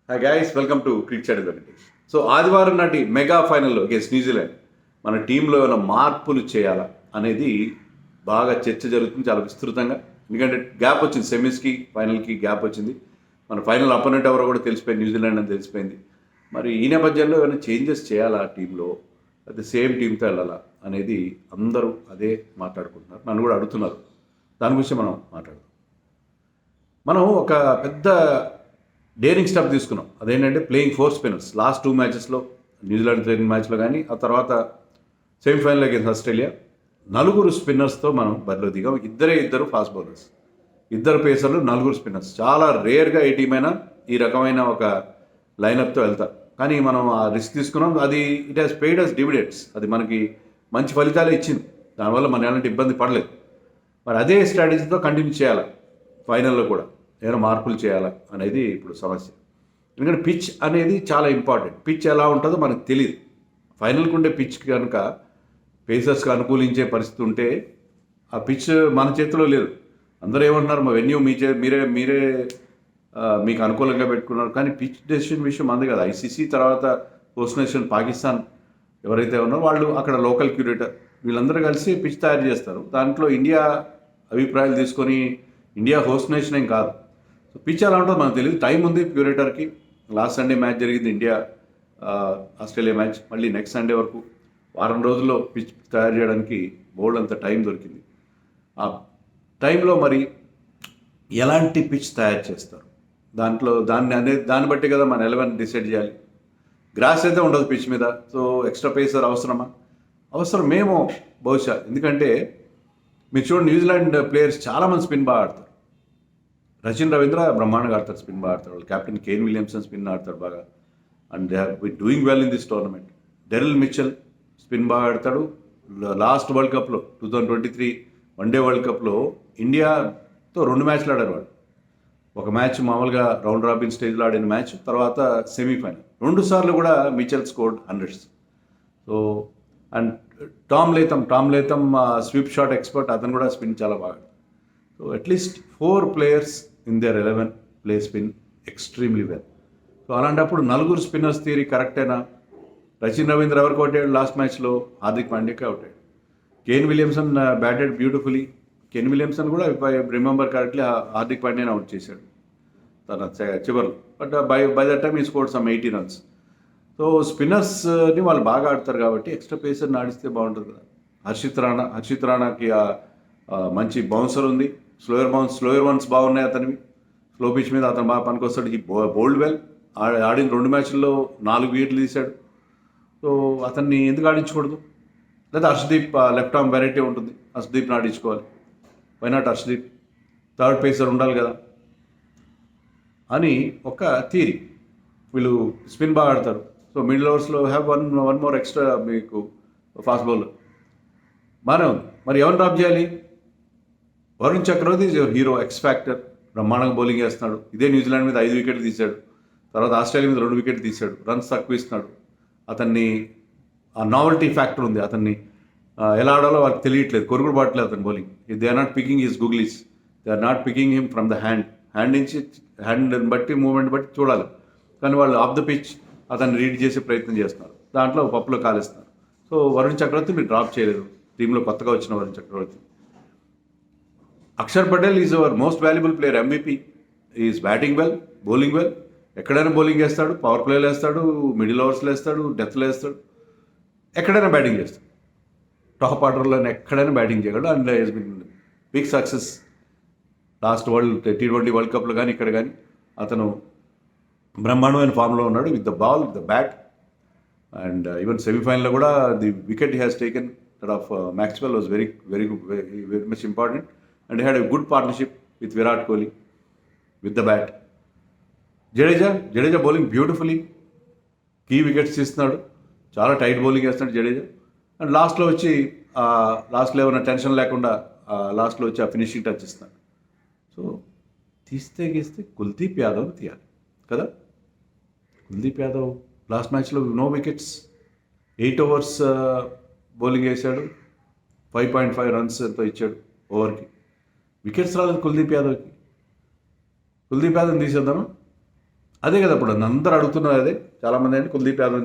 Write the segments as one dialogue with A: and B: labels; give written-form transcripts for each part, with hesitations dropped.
A: Hi guys, welcome to cricket channel. So ఆదివారం నాటి mega ఫైనల్లో అగేన్స్ట్ న్యూజిలాండ్ మన టీంలో ఏమైనా మార్పులు చేయాలా అనేది బాగా చర్చ జరుగుతుంది చాలా విస్తృతంగా. ఎందుకంటే గ్యాప్ వచ్చింది, సెమీస్కి ఫైనల్కి గ్యాప్ వచ్చింది. మన ఫైనల్ అపోనెంట్ ఎవరో కూడా తెలిసిపోయింది, న్యూజిలాండ్ అని తెలిసిపోయింది. మరి ఈ నేపథ్యంలో ఏమైనా చేంజెస్ చేయాలా టీంలో, అయితే సేమ్ టీంతో వెళ్ళాలా అనేది అందరూ అదే మాట్లాడుకుంటున్నారు, నన్ను కూడా అడుగుతున్నారు. దాని గురించి మనం మాట్లాడదాం. మనం ఒక పెద్ద డేరింగ్ స్టెప్ తీసుకున్నాం. అదేంటంటే ప్లేయింగ్ 4 స్పిన్నర్స్. లాస్ట్ 2 మ్యాచెస్లో న్యూజిలాండ్ జరిగిన మ్యాచ్లో కానీ, ఆ తర్వాత సెమీఫైనల్ అగేన్స్ ఆస్ట్రేలియా 4 స్పిన్నర్స్తో మనం బరిలో దిగాం. ఇద్దరు ఫాస్ట్ బౌలర్స్, 2 పేసర్లు, 4 స్పిన్నర్స్. చాలా రేర్గా ఏ టీం అయినా ఈ రకమైన ఒక లైనప్తో వెళ్తారు. కానీ మనం ఆ రిస్క్ తీసుకున్నాం. అది it has paid us dividends. అది మనకి మంచి ఫలితాలే ఇచ్చింది. దానివల్ల మన ఎలాంటి ఇబ్బంది పడలేదు. మరి అదే స్ట్రాటజీతో కంటిన్యూ చేయాలి ఫైనల్లో కూడా, ఏమైనా మార్పులు చేయాలా అనేది ఇప్పుడు సమస్య. ఎందుకంటే పిచ్ అనేది చాలా ఇంపార్టెంట్. పిచ్ ఎలా ఉంటుందో మనకు తెలియదు. ఫైనల్కి ఉండే పిచ్ కనుక పేసర్స్కి అనుకూలించే పరిస్థితి ఉంటే ఆ పిచ్ మన చేతిలో లేదు. అందరూ ఏమంటున్నారు, మా వెన్యూ మీరే మీకు అనుకూలంగా పెట్టుకున్నారు. కానీ పిచ్ డెసిషన్ విషయం అంది కదా. ఐసీసీ తర్వాత హోస్ట్ నేషన్ పాకిస్తాన్ ఎవరైతే ఉన్నారో వాళ్ళు అక్కడ లోకల్ క్యూరేటర్ వీళ్ళందరూ కలిసి పిచ్ తయారు చేస్తారు. దాంట్లో ఇండియా అభిప్రాయాలు తీసుకొని, ఇండియా హోస్ట్ నేషన్ ఏం కాదు. సో పిచ్ ఎలా ఉంటుందో మనకు తెలియదు. టైం ఉంది క్యూరేటర్కి. లాస్ట్ సండే మ్యాచ్ జరిగింది ఇండియా ఆస్ట్రేలియా మ్యాచ్. మళ్ళీ నెక్స్ట్ సండే వరకు వారం రోజుల్లో పిచ్ తయారు చేయడానికి బోల్డ్ అంత టైం దొరికింది. ఆ టైంలో మరి ఎలాంటి పిచ్ తయారు చేస్తారు, దాన్ని బట్టి కదా మన 11 డిసైడ్ చేయాలి. గ్రాస్ అయితే ఉండదు పిచ్ మీద. సో ఎక్స్ట్రా పేసర్ అవసరమా? అవసరమేమో బహుశా. ఎందుకంటే మీరు చూడండి, న్యూజిలాండ్ ప్లేయర్స్ చాలామంది స్పిన్ బాగా ఆడతారు. రచిన్ రవీంద్ర బ్రహ్మాండంగా ఆడతారు, స్పిన్ బాగా ఆడతారు. వాళ్ళు కెప్టెన్ కేన్ విలియమ్సన్ స్పిన్ ఆడతారు బాగా. And they have been doing well in this tournament. Daryl Mitchell spin బాగా ఆడతాడు. లాస్ట్ వరల్డ్ కప్లో 2023 వన్డే వరల్డ్ కప్లో ఇండియాతో 2 మ్యాచ్లు ఆడారు వాళ్ళు. ఒక మ్యాచ్ మామూలుగా రౌండ్ రాబిన్ స్టేజ్లో ఆడిన మ్యాచ్, తర్వాత సెమీఫైనల్ 2 సార్లు కూడా Mitchell scored 100s. So and Tom Latham sweep shot expert, అతను కూడా స్పిన్ చాలా బాగా. So at least 4 players in there 11 play spin extremely well. So అలాంటప్పుడు 4 స్పిన్నర్స్ థియరీ కరెక్టేనా? రచిన్ రవీంద్ర ఎవరికి అవుతాడు లాస్ట్ మ్యాచ్లో? హార్దిక్ పాండ్యాకి అవుతాడు. Kane Williamson batted beautifully. Kane Williamson కూడా రిమెంబర్ కరెక్ట్లీ హార్దిక్ పాండ్యాని అవుట్ చేశాడు తన చివరిలో. But by that time he scored some 80 runs. So స్పిన్నర్స్ని వాళ్ళు బాగా ఆడతారు కాబట్టి ఎక్స్ట్రా పేసర్ని ఆడిస్తే బాగుంటుంది కదా. హర్షిత్ రాణాకి మంచి బౌన్సర్ ఉంది. స్లోయర్ వన్స్ బాగున్నాయి అతనివి. స్లో పిచ్ మీద అతను బాగా పనికొస్తాడు. ఈ బౌల్డ్ వెల్. ఆడిన 2 మ్యాచ్ల్లో 4 వికెట్లు తీశాడు. సో అతన్ని ఎందుకు ఆడించకూడదు? లేదా హర్షదీప్ లెఫ్ట్ ఆర్మ్ వెరైటీ ఉంటుంది, హర్షదీప్ని ఆడించుకోవాలి. Why not Harshdeep? Third pacer ఉండాలి కదా అని ఒక థియరీ. వీళ్ళు స్పిన్ బాగా ఆడతారు. సో మిడిల్ ఓవర్స్లో హ్యావ్ వన్ మోర్ ఎక్స్ట్రా మీకు ఫాస్ట్ బౌలర్ బాగానే ఉంది. మరి ఎవరిని డ్రాప్ చేయాలి? Varun Chakravarthy is your hero, X factor. బ్రహ్మాండంగా బౌలింగ్ చేస్తున్నాడు. ఇదే న్యూజిలాండ్ మీద 5 వికెట్లు తీశాడు. తర్వాత ఆస్ట్రేలియా మీద 2 వికెట్లు తీశాడు. రన్స్ తక్కువ ఇస్తున్నాడు. అతన్ని ఆ నావల్టీ ఫ్యాక్టర్ ఉంది. అతన్ని ఎలా ఆడాలో వాళ్ళకి తెలియట్లేదు, కొరుగుడు పడట్లేదు అతని bowling. They are not picking his googlies, they are not picking him from the hand నుంచి హ్యాండ్ బట్టి మూమెంట్ బట్టి చూడాలి. కానీ వాళ్ళు ఆఫ్ ద పిచ్ అతన్ని రీడ్ చేసే ప్రయత్నం చేస్తున్నారు. దాంట్లో పప్పులో కాలేస్తున్నారు. సో వరుణ్ చక్రవర్తి మీరు డ్రాప్ చేయలేదు. టీంలో కొత్తగా వచ్చిన Varun Chakravarthy. Axar Patel is our most valuable player, MVP. Is batting well, bowling well. ఎక్కడైనా బౌలింగ్ వేస్తాడు, పవర్ ప్లేలో వేస్తాడు, మిడిల్ ఓవర్స్లో వేస్తాడు, డెత్లో వేస్తాడు, ఎక్కడైనా బ్యాటింగ్ చేస్తాడు. టాప్ ఆర్డర్లో ఎక్కడైనా బ్యాటింగ్ చేయగలడు. And he's been big success last T20 world కప్లో కానీ ఇక్కడ కానీ అతను బ్రహ్మాండమైన ఫామ్లో ఉన్నాడు. With the ball, with the bat. And even సెమీఫైనల్లో కూడా the wicket he has taken that of Maxwell was very much important. And had a good partnership with Virat Kohli with the bat. Jadeja bowling beautifully, key wickets తీస్తున్నాడు. చాలా tight bowling వేస్తున్నాడు Jadeja. And లాస్ట్లో ఏమైనా tension లేకుండా లాస్ట్లో వచ్చి ఆ ఫినిషింగ్ టచ్ ఇస్తున్నాడు. సో గీస్తే కుల్దీప్ యాదవ్ తీయాలి కదా. కుల్దీప్ యాదవ్ లాస్ట్ మ్యాచ్లో నో వికెట్స్, 8 overs బౌలింగ్ వేశాడు. 5.5 runs ఎంతో ఇచ్చాడు ఓవర్కి. వికెట్స్ రాలేదు కుల్దీప్ యాదవ్ని తీసేద్దామా? అదే కదా ఇప్పుడు అందరూ అడుగుతున్నారు అదే. చాలామంది అంటే కుల్దీప్ యాదవ్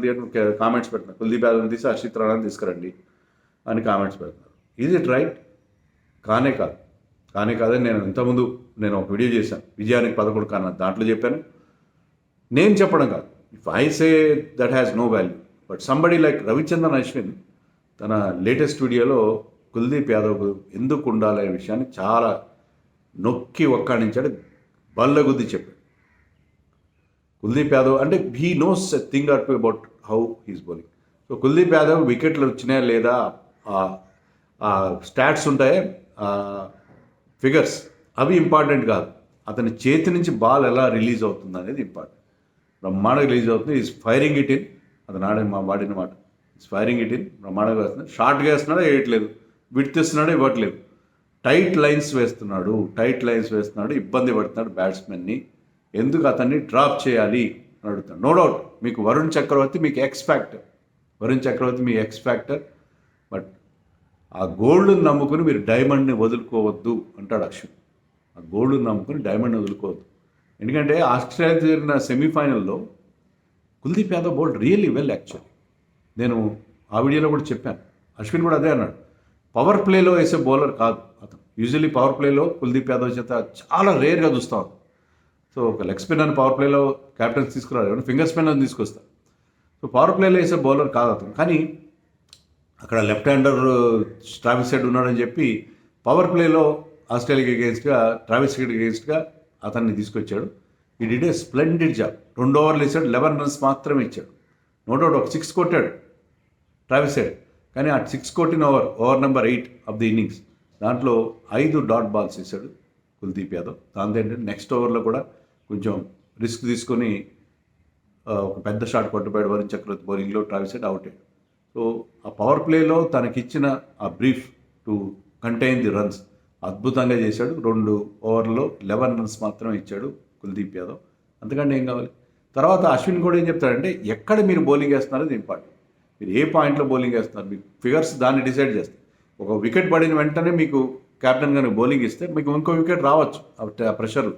A: కామెంట్స్ పెడుతున్నారు, కుల్దీప్ యాదవ్ తీసి హర్షిత్ రాణాని తీసుకురండి అని కామెంట్స్ పెడుతున్నారు. Is it right? కానే కాదు. కానే కాదని నేను ఒక వీడియో చేశాను, విజయానికి 11 కారణాలు. దాంట్లో చెప్పాను, నేను చెప్పడం కాదు. If I say that has no value, but somebody like Ravichandran Ashwin తన లేటెస్ట్ వీడియోలో కుల్దీప్ యాదవ్ ఎందుకు ఉండాలనే విషయాన్ని చాలా నొక్కి ఒక్కాడించాడు, బల్లగుద్ది చెప్పాడు. కుల్దీప్ యాదవ్ అంటే he knows a thing or two about how he's bowling. So Kuldeep Yadav వికెట్లు వచ్చినాయా లేదా, స్టాట్స్ ఉంటాయి, ఫిగర్స్, అవి ఇంపార్టెంట్ కాదు. అతని చేతి నుంచి బాల్ ఎలా రిలీజ్ అవుతుంది అనేది ఇంపార్టెంట్. బ్రహ్మాండంగా రిలీజ్ అవుతుంది. ఈజ్ ఫైరింగ్ ఇట్ ఇన్, అతను వాడిన మాట, ఈజ్ ఫైరింగ్ ఇట్ ఇన్, బ్రహ్మాండంగా వేస్తున్నాడు. షార్ట్గా వేస్తున్నాడా, వేయట్లేదు. విడ్త్ ఇస్తున్నాడా, ఇవ్వట్లేదు. టైట్ లైన్స్ వేస్తున్నాడు, ఇబ్బంది పడుతున్నాడు బ్యాట్స్మెన్ని. ఎందుకు అతన్ని డ్రాప్ చేయాలి అని అడుగుతాడు. నో డౌట్ మీకు వరుణ్ చక్రవర్తి మీకు ఎక్స్ ఫ్యాక్టర్, బట్ ఆ గోల్డ్ని నమ్ముకుని మీరు డైమండ్ని వదులుకోవద్దు అంటాడు అశ్విన్. ఆ గోల్డ్ని నమ్ముకుని డైమండ్ని వదులుకోవద్దు. ఎందుకంటే ఆస్ట్రేలియా జరిగిన సెమీఫైనల్లో Kuldeep Yadav bowled really well actually. నేను ఆ వీడియోలో కూడా చెప్పాను, అశ్విన్ కూడా అదే అన్నాడు. పవర్ ప్లేలో వేసే బౌలర్ కాదు అతను. యూజువల్లీ పవర్ ప్లేలో కుల్దీప్ యాదవ్ చేత చాలా రేర్గా చూస్తాం. సో ఒక లెగ్ స్పిన్నర్ని పవర్ ప్లేలో క్యాప్టెన్స్ తీసుకురారు, ఫింగర్ స్పిన్నర్ని తీసుకొస్తారు. సో పవర్ ప్లేలో వేసే బౌలర్ కాదు అతను. కానీ అక్కడ లెఫ్ట్ హ్యాండర్ ట్రావిస్ హెడ్ ఉన్నాడని చెప్పి పవర్ ప్లేలో ఆస్ట్రేలియాకి అగేన్స్ట్గా, ట్రావిస్ హెడ్ అగేన్స్ట్గా అతన్ని తీసుకొచ్చాడు. ఈ డిడ్ ఏ స్ప్లెండిడ్ జాబ్. 2 ఓవర్లు వేసాడు, 11 రన్స్ మాత్రమే ఇచ్చాడు. నో డౌట్ ఒక 6 కొట్టాడు ట్రావిస్ హెడ్, కానీ ఆ 6 కొట్టిన over number 8 of the innings, దాంట్లో 5 డాట్ బాల్స్ వేసాడు కుల్దీప్ యాదవ్. దాంతో ఏంటంటే నెక్స్ట్ ఓవర్లో కూడా కొంచెం రిస్క్ తీసుకొని ఒక పెద్ద షాట్ కొట్టుపోయాడు వరుణ్ చక్రవర్తి బౌలింగ్లో. ట్రావిస్ హెడ్ అవుట్ అయ్యాడు. సో ఆ పవర్ ప్లేలో తనకిచ్చిన ఆ brief to contain the runs అద్భుతంగా చేశాడు. 2 ఓవర్లలో 11 రన్స్ మాత్రమే ఇచ్చాడు కుల్దీప్ యాదవ్. అంతకంటే ఏం కావాలి? తర్వాత అశ్విన్ కూడా ఏం చెప్తాడంటే, ఎక్కడ మీరు బౌలింగ్ వేస్తున్నారో అది ఇంపార్టెంట్. మీరు ఏ పాయింట్లో బౌలింగ్ వేస్తున్నారు, మీకు ఫిగర్స్ దాన్ని డిసైడ్ చేస్తాయి. ఒక వికెట్ పడిన వెంటనే మీకు కెప్టెన్ గారికి బౌలింగ్ ఇస్తే మీకు ఇంకో వికెట్ రావచ్చు ఆ ప్రెషర్,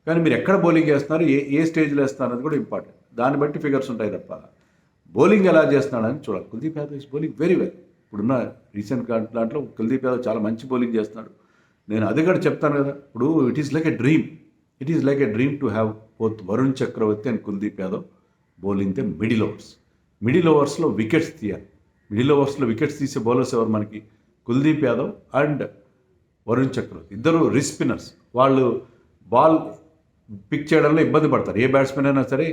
A: కానీ మీరు ఎక్కడ బౌలింగ్ చేస్తున్నారు, ఏ స్టేజ్లో వేస్తున్నారు అనేది కూడా ఇంపార్టెంట్. దాన్ని బట్టి ఫిగర్స్ ఉంటాయి తప్ప బౌలింగ్ ఎలా చేస్తున్నాడని చూడాలి. Kuldeep Yadav is bowling very well. ఇప్పుడున్న రీసెంట్ దాంట్లో కుల్దీప్ యాదవ్ చాలా మంచి బౌలింగ్ చేస్తున్నాడు. నేను అది కూడా చెప్తాను కదా, ఇప్పుడు it is like a dream to have both Varun Chakravarthy and Kuldeep Yadav bowling the middle ఓవర్స్లో వికెట్స్ తీయాలి. మిడిల్ ఓవర్స్లో వికెట్స్ తీసే బౌలర్స్ ఎవరు మనకి? కుల్దీప్ యాదవ్ అండ్ వరుణ్ చక్రవర్తి, ఇద్దరు రిస్ట్ స్పిన్నర్స్. వాళ్ళు బాల్ పిక్ చేయడంలో ఇబ్బంది పడతారు. ఏ బ్యాట్స్మెన్ అయినా సరే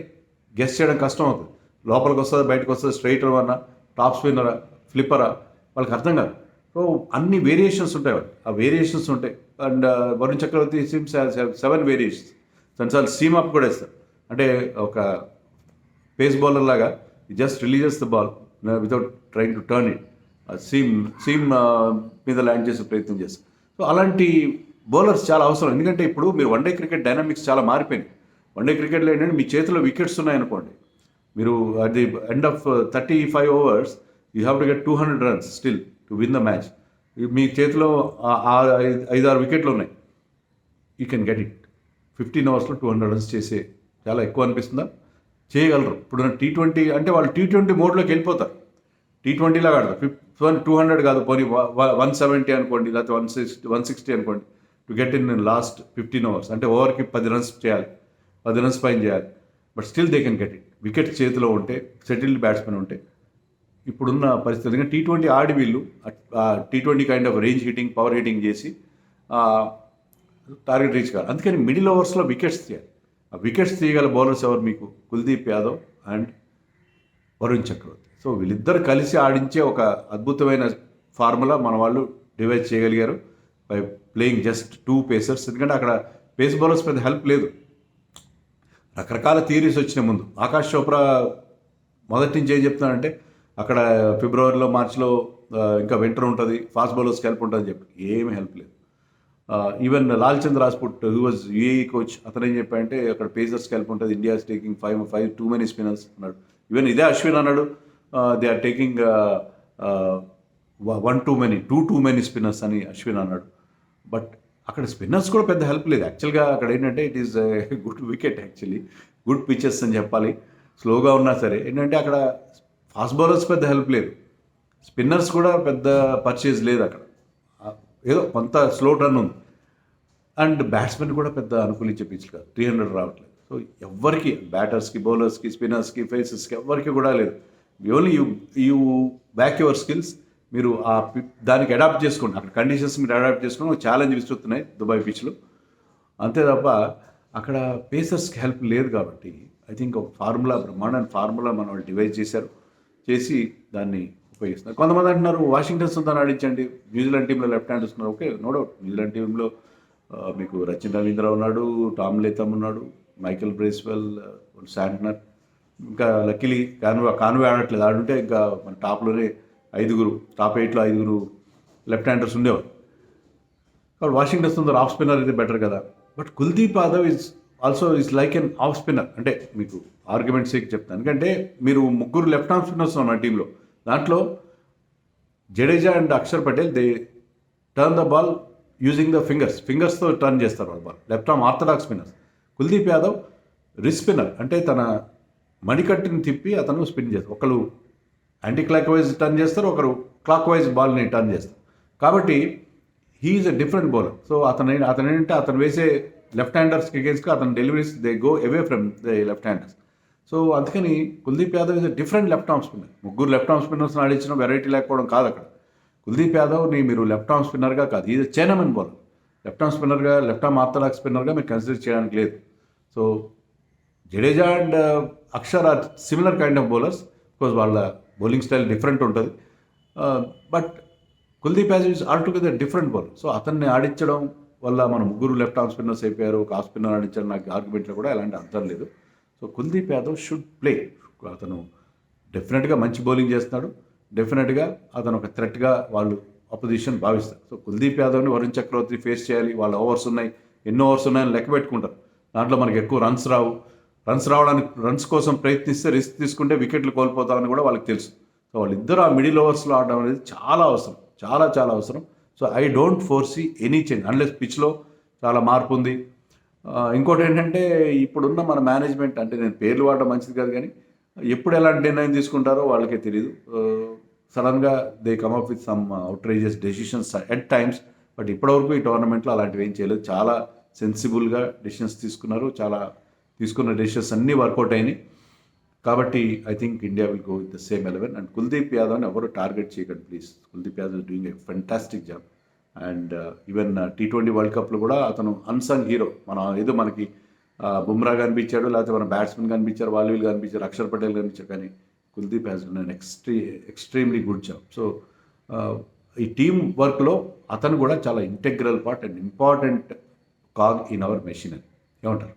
A: గెస్ చేయడం కష్టం అవుతుంది. లోపలికి వస్తుందా, బయటకు వస్తుందా, స్ట్రైటర్ అన్నా, టాప్ స్పిన్నరా, ఫ్లిప్పరా, వాళ్ళకి అర్థం కాదు. సో అన్ని వేరియేషన్స్ ఉంటాయి, ఆ వేరియేషన్స్ ఉంటాయి. And Varun Chakravarthy seems 7 variations. కొన్నిసార్లు సీమ్ అప్ కూడా వేస్తారు. అంటే ఒక పేస్ బౌలర్ లాగా just releases the ball without trying to turn it, seam మీద ల్యాండ్ చేసే ప్రయత్నం చేస్తారు. సో అలాంటి బౌలర్స్ చాలా అవసరం. ఎందుకంటే ఇప్పుడు మీరు వన్డే క్రికెట్ డైనామిక్స్ చాలా మారిపోయింది. వన్డే క్రికెట్లో ఏంటంటే మీ చేతిలో వికెట్స్ ఉన్నాయనుకోండి, మీరు at the end of 35 overs you have to get 200 runs still to win the match. మీ చేతిలో 5-6 వికెట్లు ఉన్నాయి, యూ కెన్ గెట్ ఇట్. 15 ఓవర్స్లో 200 రన్స్ చేసే చాలా ఎక్కువ అనిపిస్తుందా? చేయగలరు. ఇప్పుడు T20 అంటే వాళ్ళు T20 మోడ్లోకి వెళ్ళిపోతారు. T20 లాగా ఆడతారు. 200 కాదు, పోనీ 170 అనుకోండి, లేకపోతే 160 అనుకోండి, to get in last 15 overs. అంటే ఓవర్కి 10 రన్స్ చేయాలి, 10 రన్స్ పైన చేయాలి. But still they can get it. Wicket చేతిలో ఉంటే, సెటిల్డ్ బ్యాట్స్మెన్ ఉంటే. ఇప్పుడున్న పరిస్థితి T20 ఆడి వీళ్ళు T20 kind of range hitting, power hitting చేసి టార్గెట్ రీచ్ కావాలి. అందుకని మిడిల్ ఓవర్స్లో వికెట్స్ తీయాలి. ఆ వికెట్స్ తీయగల బౌలర్స్ ఎవరు మీకు? కుల్దీప్ యాదవ్ అండ్ వరుణ్ చక్రవర్తి. సో వీళ్ళిద్దరు కలిసి ఆడించే ఒక అద్భుతమైన ఫార్ములా మన వాళ్ళు డివైడ్ చేయగలిగారు బై ప్లేయింగ్ జస్ట్ 2 పేసర్స్. ఎందుకంటే అక్కడ పేస్ బౌలర్స్ పెద్ద హెల్ప్ లేదు. రకరకాల థియరీస్ వచ్చిన ముందు ఆకాష్ చోప్రా మొదటి నుంచి ఏం చెప్తున్నాడంటే, అక్కడ ఫిబ్రవరిలో, మార్చిలో ఇంకా వింటర్ ఉంటుంది, ఫాస్ట్ బౌలర్స్కి హెల్ప్ ఉంటుందని చెప్పి ఏమీ హెల్ప్ లేదు. Even Lal Chand Rajput who was UAE coach, అతను ఏం చెప్పాడంటే అక్కడ పేసర్స్కి హెల్ప్ ఉంటుంది, India is taking 5 too many spinners అన్నాడు. ఈవెన్ ఇదే అశ్విన్ అన్నాడు, they are taking 2 too many spinners అని అశ్విన్ అన్నాడు. బట్ అక్కడ స్పిన్నర్స్ కూడా పెద్ద హెల్ప్ లేదు యాక్చువల్గా. అక్కడ ఏంటంటే it is good wicket actually. Good pitches అని చెప్పాలి. స్లోగా ఉన్నా సరే ఏంటంటే అక్కడ ఫాస్ట్ బౌలర్స్ పెద్ద హెల్ప్ లేదు, స్పిన్నర్స్ కూడా పెద్ద పర్చేజ్ లేదు అక్కడ. ఏదో కొంత స్లో టర్న్ ఉంది. అండ్ బ్యాట్స్మెన్ కూడా పెద్ద అనుకూలించే పిచ్లు కాదు, 300 రావట్లేదు. సో ఎవ్వరికి, బ్యాటర్స్కి, బౌలర్స్కి, స్పిన్నర్స్కి, ఫేసెస్కి ఎవ్వరికి కూడా లేదు. Only you back your skills. మీరు దానికి అడాప్ట్ చేసుకోండి, అక్కడ కండిషన్స్ మీరు అడాప్ట్ చేసుకొని ఒక ఛాలెంజ్ విసురుతున్నాయి దుబాయ్ పిచ్లు. అంతే తప్ప అక్కడ పేసర్స్కి హెల్ప్ లేదు. కాబట్టి ఐ థింక్ ఒక ఫార్ములా, బ్రహ్మాండమైన ఫార్ములా మన వాళ్ళు డివైజ్ చేసి దాన్ని ఉపయోగిస్తున్నారు. కొంతమంది అంటున్నారు వాషింగ్టన్ సుందర్ ఆడించండి, న్యూజిలాండ్ టీంలో లెఫ్ట్ హ్యాండ్ వస్తున్నారు. Okay, no doubt. న్యూజిలాండ్ టీంలో మీకు రచిన్ రవీంద్ర ఉన్నాడు, టామ్ లేథమ్ ఉన్నాడు, మైకెల్ బ్రేస్వెల్, శాంట్నర్, ఇంకా లక్కీలీ కాన్వే ఆడట్లేదు. ఆడుంటే ఇంకా మన టాప్లోనే టాప్ 8లో 5 లెఫ్ట్ హ్యాండర్స్ ఉండేవారు. కాబట్టి వాషింగ్టన్ సుందర్ ఆఫ్ స్పిన్నర్ అయితే బెటర్ కదా. But Kuldeep Yadav is like an off spinner. అంటే మీకు ఆర్గ్యుమెంట్ సేక్ చెప్తాను, ఎందుకంటే మీరు 3 లెఫ్ట్ ఆర్మ్ స్పిన్నర్స్ ఉన్నారు మన టీంలో. దాంట్లో Jadeja and Axar Patel they turn the ball using the ఫింగర్స్తో టర్న్ చేస్తారు వాళ్ళ ball. Left arm orthodox spinners. Kuldeep Yadav wrist spinner, అంటే తన మణికట్టుని తిప్పి అతను స్పిన్ చేస్తారు. ఒకరు యాంటీ క్లాక్ వైజ్ టర్న్ చేస్తారు, ఒకరు క్లాక్ వైజ్ బాల్ని టర్న్ చేస్తారు. కాబట్టి he's a different bowler. So ఏంటంటే అతను వేసే లెఫ్ట్ హ్యాండర్స్కి అగేన్స్ట్గా అతను deliveries they go away from the left handers. So అందుకని Kuldeep Yadav is a different left arm spinner. 3 left arm స్పిన్నర్స్ని ఆడించిన వెరైటీ లేకపోవడం కాదు అక్కడ. కుల్దీప్ యాదవ్ని మీరు లెఫ్ట్ ఆర్మ్ స్పిన్నర్గా కాదు, is chinaman bowler. Left arm స్పిన్నర్గా, లెఫ్ట్ ఆర్మ్ ఆర్థడాక్స్ స్పిన్నర్గా మీరు కన్సిడర్ చేయడానికి లేదు. So Jadeja and Axar are similar kind of bowlers. Because వాళ్ళ బౌలింగ్ స్టైల్ డిఫరెంట్ ఉంటుంది. But Kuldeep Yadav is altogether different bowler. So అతన్ని ఆడించడం వల్ల మన 3 లెఫ్ట్ ఆర్మ్ స్పిన్నర్స్ అయిపోయారు, ఒక ఆఫ్ స్పిన్నర్ ఆడించడం నాకు ఆర్గ్యుమెంట్లో కూడా ఎలాంటి అర్థం లేదు. So Kuldeep Yadav should play. అతను డెఫినెట్గా మంచి బౌలింగ్ చేస్తున్నాడు. డెఫినెట్గా అతను ఒక థ్రెట్గా వాళ్ళు అపోజిషన్ భావిస్తారు. సో కుల్దీప్ యాదవ్ని వరుణ్ చక్రవర్తి ఫేస్ చేయాలి. వాళ్ళ ఓవర్స్ ఉన్నాయి, ఎన్నో ఓవర్స్ ఉన్నాయని లెక్క పెట్టుకుంటారు. దాంట్లో మనకి ఎక్కువ రన్స్ రావడానికి రన్స్ కోసం ప్రయత్నిస్తే రిస్క్ తీసుకుంటే వికెట్లు కోల్పోతామని కూడా వాళ్ళకి తెలుసు. సో వాళ్ళిద్దరూ ఆ మిడిల్ ఓవర్స్లో ఆడడం అనేది చాలా అవసరం, చాలా చాలా అవసరం. So I don't foresee any change unless పిచ్లో చాలా మార్పు ఉంది. ఇంకోటి ఏంటంటే ఇప్పుడున్న మన మేనేజ్మెంట్, అంటే నేను పేర్లు వాడడం మంచిది కాదు కానీ ఎప్పుడు ఎలాంటి నిర్ణయం తీసుకుంటారో వాళ్ళకే తెలియదు. సడన్గా they come up with some outrageous decisions at times. But ఇప్పటివరకు ఈ టోర్నమెంట్లో అలాంటివి ఏం చేయలేదు. చాలా సెన్సిబుల్గా డెసిషన్స్ తీసుకున్నారు. తీసుకున్న డెసిషన్స్ అన్నీ వర్కౌట్ అయినాయి. కాబట్టి I think India will go with the same 11. And Kuldeep యాదవ్ని ఎవరు టార్గెట్ చేయకండి please. Kuldeep Yadav is doing a fantastic job. And even T20 world కప్లో కూడా అతను అన్సంగ్ హీరో. ఏదో మనకి బుమ్రా కనిపించాడు, లేకపోతే మన బ్యాట్స్మెన్ కనిపించారు, వీళ్ళు కనిపించారు, అక్షర్ పటేల్ కనిపించారు, కానీ Kuldeep has done an extremely good job. So ఈ టీమ్ వర్క్లో అతను కూడా చాలా integral part and important CAG in our machinery. ఏమంటారు?